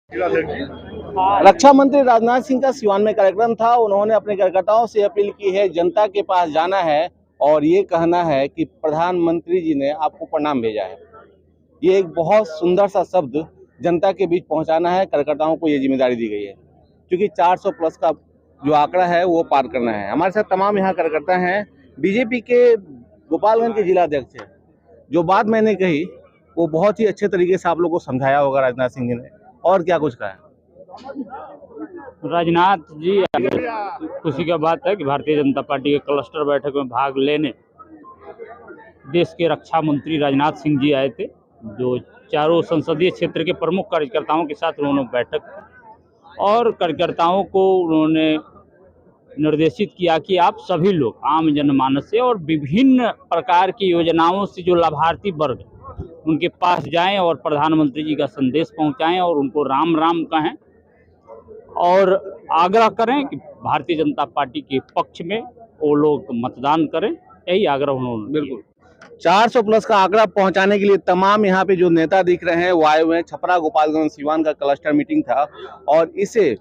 रक्षा मंत्री राजनाथ सिंह का सिवान में कार्यक्रम था। उन्होंने अपने कार्यकर्ताओं से अपील की है, जनता के पास जाना है और ये कहना है कि प्रधानमंत्री जी ने आपको प्रणाम भेजा है। ये एक बहुत सुंदर सा शब्द जनता के बीच पहुंचाना है। कार्यकर्ताओं को ये जिम्मेदारी दी गई है, क्योंकि 400 प्लस का जो आंकड़ा है वो पार करना है। हमारे साथ तमाम यहाँ कार्यकर्ता हैं। बीजेपी के गोपालगंज के जिला अध्यक्ष है। जो बात मैंने कही वो बहुत ही अच्छे तरीके से आप लोगों को समझाया होगा राजनाथ सिंह जी ने। और क्या कुछ कहा है राजनाथ जी, खुशी का बात है कि भारतीय जनता पार्टी के क्लस्टर बैठक में भाग लेने देश के रक्षा मंत्री राजनाथ सिंह जी आए थे। जो चारों संसदीय क्षेत्र के प्रमुख कार्यकर्ताओं के साथ उन्होंने बैठक और कार्यकर्ताओं को उन्होंने निर्देशित किया कि आप सभी लोग आम जनमानस से और विभिन्न प्रकार की योजनाओं से जो लाभार्थी वर्ग उनके पास जाएं और प्रधानमंत्री जी का संदेश पहुंचाएं और उनको राम राम कहें और आग्रह करें कि भारतीय जनता पार्टी के पक्ष में वो लोग मतदान करें। यही आग्रह उन्होंने। बिल्कुल 400 प्लस का आंकड़ा पहुंचाने के लिए तमाम यहाँ पे जो नेता दिख रहे हैं वो आए हुए हैं। छपरा गोपालगंज सिवान का क्लस्टर मीटिंग था और इसे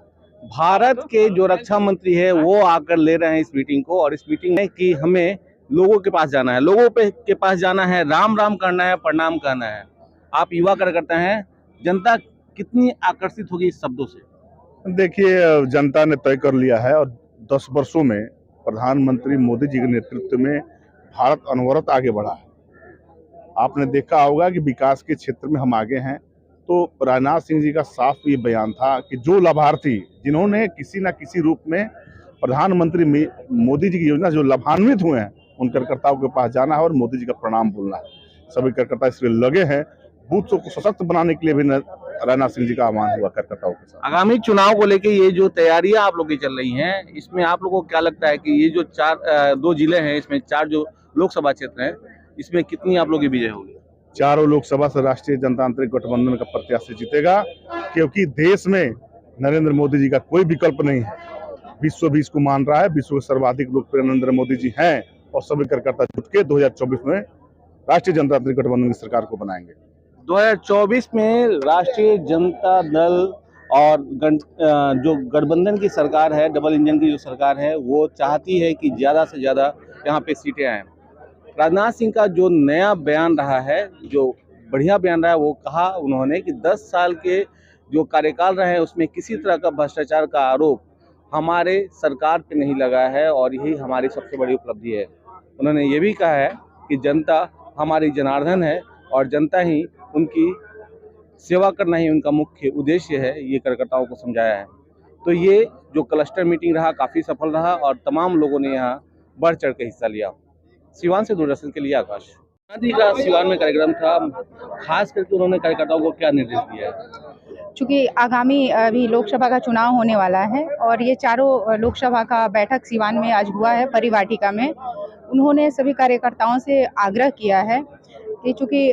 भारत के जो रक्षा मंत्री है वो आकर ले रहे हैं इस मीटिंग को। और इस मीटिंग में कि हमें लोगों के पास जाना है, लोगों के पास जाना है, राम राम करना है, प्रणाम करना है। आप युवा कार्यकर्ता हैं, जनता कितनी आकर्षित होगी इस शब्दों से? देखिए, जनता ने तय कर लिया है और 10 वर्षों में प्रधानमंत्री मोदी जी के नेतृत्व में भारत अनवरत आगे बढ़ा है। आपने देखा होगा कि विकास के क्षेत्र में हम आगे हैं। तो राजनाथ सिंह जी का साफ ये बयान था कि जो लाभार्थी जिन्होंने किसी न किसी रूप में प्रधानमंत्री मोदी जी की योजना जो लाभान्वित हुए हैं उन कार्यकर्ताओं के पास जाना है और मोदी जी का प्रणाम बोलना है। सभी कार्यकर्ता इसलिए लगे हैं। बूथ को सशक्त बनाने के लिए भी राजनाथ सिंह जी का आह्वान हुआ कार्यकर्ताओं के साथ। आगामी चुनाव को लेके ये जो तैयारियां आप लोग की चल रही हैं, इसमें आप लोगों को क्या लगता है कि ये जो दो जिले हैं, इसमें 4 जो लोकसभा क्षेत्र हैं, इसमें कितनी आप लोग की विजय होगी? चारों लोकसभा से राष्ट्रीय जनतांत्रिक गठबंधन का प्रत्याशी जीतेगा, क्योंकि देश में नरेंद्र मोदी जी का कोई विकल्प नहीं है। विश्व भी इसको मान रहा है। विश्व के सर्वाधिक लोकप्रिय नरेंद्र मोदी जी हैं और सभी कार्यकर्ता जुट के 2024 में राष्ट्रीय जनतांत्रिक गठबंधन की सरकार को बनाएंगे। 2024 में राष्ट्रीय जनता दल और जो गठबंधन की सरकार है, डबल इंजन की जो सरकार है, वो चाहती है कि ज़्यादा से ज़्यादा यहाँ पे सीटें आएँ। राजनाथ सिंह का जो नया बयान रहा है, जो बढ़िया बयान रहा है, वो कहा उन्होंने कि 10 साल के जो कार्यकाल रहे हैं उसमें किसी तरह का भ्रष्टाचार का आरोप हमारे सरकार पे नहीं लगा है और यही हमारी सबसे बड़ी उपलब्धि है। उन्होंने ये भी कहा है कि जनता हमारी जनार्दन है और जनता ही उनकी सेवा करना ही उनका मुख्य उद्देश्य है। ये कार्यकर्ताओं को समझाया है। तो ये जो क्लस्टर मीटिंग रहा काफ़ी सफल रहा और तमाम लोगों ने यहाँ बढ़ चढ़ के हिस्सा लिया। सिवान से दूरदर्शन के लिए आकाश। गांधी का सिवान में कार्यक्रम था, खास करके उन्होंने कार्यकर्ताओं को क्या निर्देश दिया है? चूँकि आगामी अभी लोकसभा का चुनाव होने वाला है और ये चारों लोकसभा का बैठक सिवान में आज हुआ है परिवाटिका में। उन्होंने सभी कार्यकर्ताओं से आग्रह किया है कि चूँकि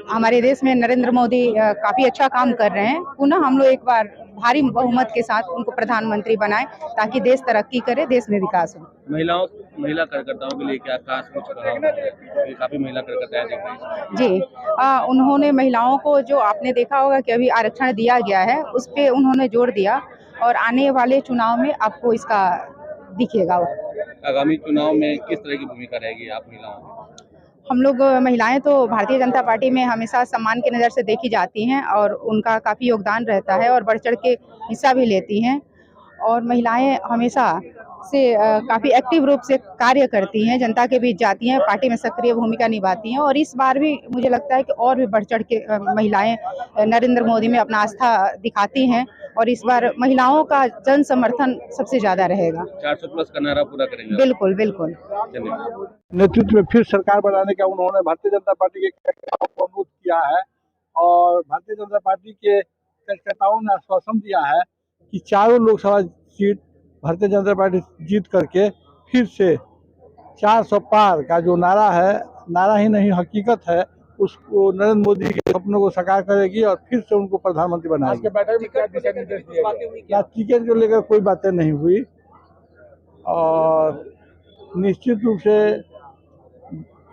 हमारे देश में नरेंद्र मोदी काफ़ी अच्छा काम कर रहे हैं, पुनः हम लोग एक बार भारी बहुमत के साथ उनको प्रधानमंत्री बनाएं ताकि देश तरक्की करे, देश में विकास हो। महिला कार्यकर्ताओं के लिए क्या खास कुछ कहा? काफ़ी महिला कार्यकर्ता देख रहे हैं जी। उन्होंने महिलाओं को, जो आपने देखा होगा कि अभी आरक्षण दिया गया है, उस पे उन्होंने जोर दिया और आने वाले चुनाव में आपको इसका दिखेगा। आगामी चुनाव में किस तरह की भूमिका रहेगी आप महिलाओं की? हम लोग महिलाएं तो भारतीय जनता पार्टी में हमेशा सम्मान की नज़र से देखी जाती हैं और उनका काफ़ी योगदान रहता है और बढ़ चढ़ के हिस्सा भी लेती हैं और महिलाएं हमेशा से काफ़ी एक्टिव रूप से कार्य करती हैं, जनता के बीच जाती हैं, पार्टी में सक्रिय भूमिका निभाती हैं और इस बार भी मुझे लगता है कि और भी बढ़ चढ़ के महिलाएं नरेंद्र मोदी में अपना आस्था दिखाती हैं और इस बार महिलाओं का जन समर्थन सबसे ज़्यादा रहेगा। 400 प्लस का नारा पूरा करेंगे? बिल्कुल बिल्कुल। नेतृत्व में फिर सरकार बनाने का उन्होंने भारतीय जनता पार्टी के कार्यकर्ताओं को अनुरोध किया है और भारतीय जनता पार्टी के कार्यकर्ताओं ने आश्वासन दिया है कि चारों लोकसभा सीट भारतीय जनता पार्टी जीत करके फिर से 400 पार का जो नारा है, नारा ही नहीं हकीकत है, उसको नरेंद्र मोदी के सपनों को साकार करेगी और फिर से उनको प्रधानमंत्री बनाएगी। बैठक में क्या दिशा निर्देश दिया? टिकट को लेकर कोई बातें नहीं हुई और निश्चित रूप से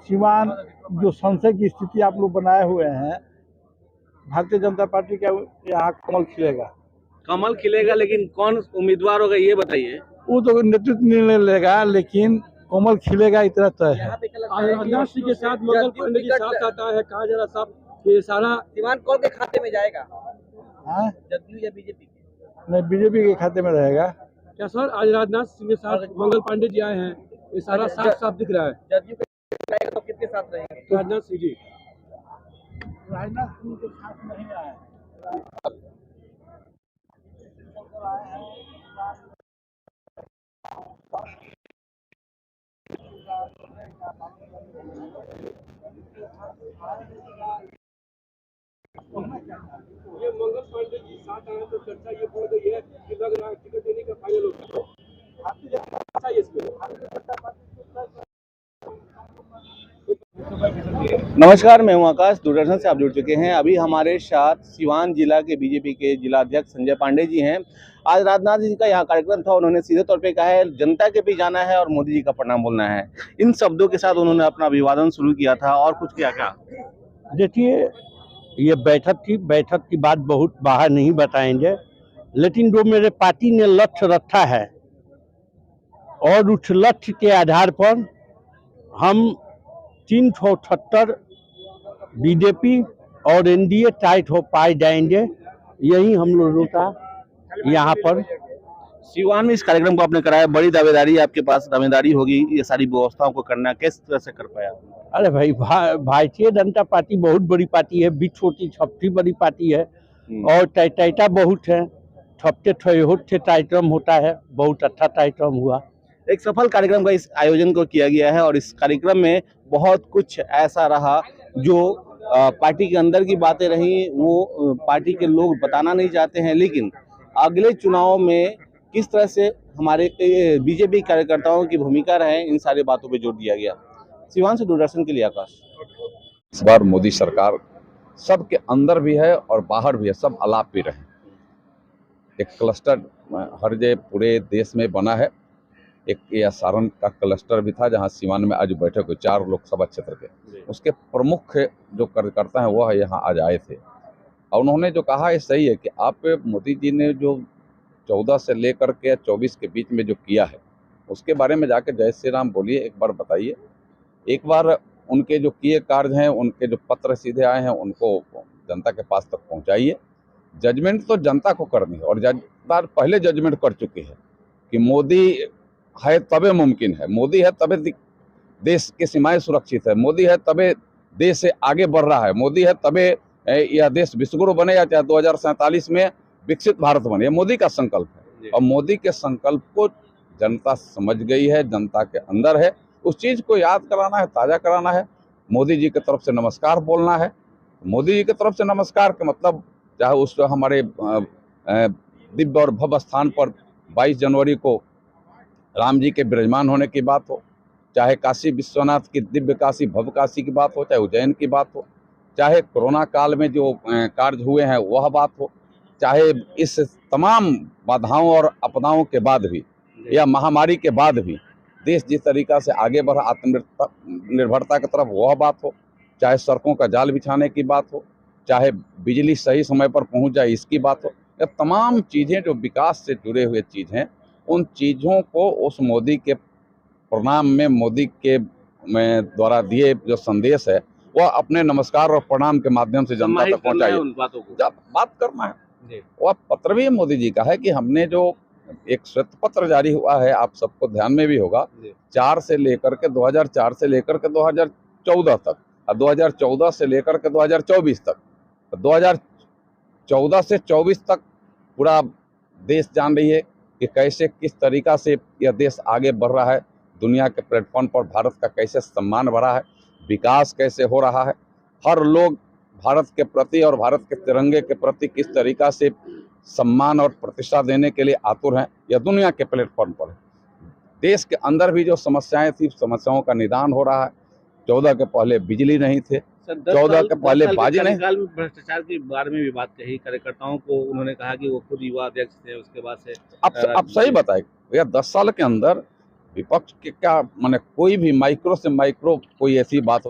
सिवान जो संशय की स्थिति आप लोग बनाए हुए हैं, भारतीय जनता पार्टी का यहाँ कमल खिलेगा। कमल खिलेगा, लेकिन कौन उम्मीदवार होगा ये बताइए। वो तो नेतृत्व निर्णय लेगा, लेकिन कमल खिलेगा इतना तय है। राजनाथ सिंह के साथ मंगल पांडे जी साथ आता है, कहा जा रहा साहब ये सारा सीमांत कौन के खाते में जाएगा, हाँ? जदयू या बीजेपी के? नहीं, बीजेपी के खाते में रहेगा। क्या सर, आज राजनाथ सिंह के साथ मंगल पांडे जी आए हैं, ये सारा साफ साफ दिख रहा है। जदयू के जाएगा तो किसके साथ रहेंगे? राजनाथ सिंह जी राजनाथ सिंह के साथ नहीं आए। ये मंगल पांडे जी साथ आए तो चर्चा ये बढ़ गई है कि लग रहा है टिकट देने का फाइनल हो गया है इसमें। नमस्कार, मैं हूं आकाश, दूरदर्शन से आप जुड़ चुके हैं। अभी हमारे साथ सिवान जिला के बीजेपी के जिला अध्यक्ष संजय पांडे जी हैं। आज राजनाथ जी का यहाँ कार्यक्रम था, उन्होंने सीधे तौर पे कहा है जनता के बीच जाना है और मोदी जी का प्रणाम बोलना है। इन शब्दों के साथ उन्होंने अपना अभिवादन शुरू किया था और कुछ किया क्या? देखिए, ये बैठक की बात बहुत बाहर नहीं बताएंगे, लेकिन जो मेरे पार्टी ने लक्ष्य रखा है और उस लक्ष्य के आधार पर हम 378 बीजेपी और एनडीए टाइट हो पाए जाएंगे, यही हम लोगों का यहाँ पर। सिवान में इस कार्यक्रम को आपने कराया, बड़ी दावेदारी आपके पास, दावेदारी होगी ये सारी व्यवस्थाओं को करना, किस तरह से कर पाया? अरे भाई, भारतीय जनता पार्टी बहुत बड़ी पार्टी है, बीच छोटी छपटी बड़ी पार्टी है और टाइटा बहुत है, छपटे छोटे कार्यक्रम होता है, बहुत अच्छा कार्यक्रम हुआ। एक सफल कार्यक्रम का इस आयोजन को किया गया है और इस कार्यक्रम में बहुत कुछ ऐसा रहा जो पार्टी के अंदर की बातें रही, वो पार्टी के लोग बताना नहीं चाहते हैं, लेकिन अगले चुनाव में किस तरह से हमारे बीजेपी कार्यकर्ताओं की भूमिका रहे, इन सारी बातों पे जोर दिया गया। सिवान से दूरदर्शन के लिए आकाश। इस बार मोदी सरकार सबके अंदर भी है और बाहर भी है, सब अलाप भी रहे। एक क्लस्टर हर जगह पूरे देश में बना है। एक यह सारण का क्लस्टर भी था जहां सिवान में आज बैठक हुई 4 लोकसभा क्षेत्र के, उसके प्रमुख जो कार्यकर्ता हैं वह यहाँ आज आए थे और उन्होंने जो कहा है सही है कि आप मोदी जी ने जो 14 से लेकर के 24 के बीच में जो किया है उसके बारे में जाके जय श्री राम बोलिए, एक बार बताइए, एक बार उनके जो किए कार्य हैं, उनके जो पत्र सीधे आए हैं उनको जनता के पास तक पहुंचाइए। जजमेंट तो जनता को करनी है और जनता पहले जजमेंट कर चुकी है कि मोदी है तबे मुमकिन है, मोदी है तबे देश की सीमाएं सुरक्षित है, मोदी है तबे देश से आगे बढ़ रहा है, मोदी है तबे यह देश विश्वगुरु बने या चाहे 2047 में विकसित भारत बने। यह मोदी का संकल्प है और मोदी के संकल्प को जनता समझ गई है, जनता के अंदर है। उस चीज को याद कराना है, ताजा कराना है। मोदी जी की तरफ से नमस्कार बोलना है। मोदी जी की तरफ से नमस्कार का मतलब चाहे उस हमारे दिव्य और भव्य स्थान पर 22 जनवरी को राम जी के विराजमान होने की बात हो, चाहे काशी विश्वनाथ की दिव्य काशी भव्य काशी की बात हो, चाहे उज्जैन की बात हो, चाहे कोरोना काल में जो कार्य हुए हैं वह बात हो, चाहे इस तमाम बाधाओं और आपदाओं के बाद भी या महामारी के बाद भी देश जिस तरीका से आगे बढ़ा आत्मनिर्भरता की तरफ वह बात हो, चाहे सड़कों का जाल बिछाने की बात हो, चाहे बिजली सही समय पर पहुंच जाए इसकी बात हो, ये तमाम चीज़ें जो विकास से जुड़े हुए चीज़ हैं, उन चीज़ों को उस मोदी के प्रणाम में, मोदी के द्वारा दिए जो संदेश है वह अपने नमस्कार और प्रणाम के माध्यम से जनता तक पहुँचाइए। जब बात करना है वह पत्र भी मोदी जी का है कि हमने जो एक श्वेत पत्र जारी हुआ है, आप सबको ध्यान में भी होगा, 4 से लेकर के 2004 से लेकर के 2014 तक और 2014 से लेकर के 2024 तक, 2014 से 24 तक पूरा देश जान रही है कि कैसे किस तरीका से यह देश आगे बढ़ रहा है, दुनिया के प्लेटफॉर्म पर भारत का कैसे सम्मान बढ़ा है, विकास कैसे हो रहा है, हर लोग भारत के प्रति और भारत के तिरंगे के प्रति किस तरीका से सम्मान और प्रतिष्ठा देने के लिए आतुर हैं, यह दुनिया के प्लेटफॉर्म पर है। देश के अंदर भी जो समस्याएं थी, समस्याओं का निदान हो रहा है। 14 के पहले बिजली नहीं थे, 14 के पहले बाजी नहीं। भ्रष्टाचार के बारे में भी बात कही कार्यकर्ताओं को, उन्होंने कहा कि वो खुद युवा अध्यक्ष थे, उसके बाद से अब सही बताए भैया, 10 साल के अंदर विपक्ष के क्या माने कोई भी माइक्रो से माइक्रो कोई ऐसी बात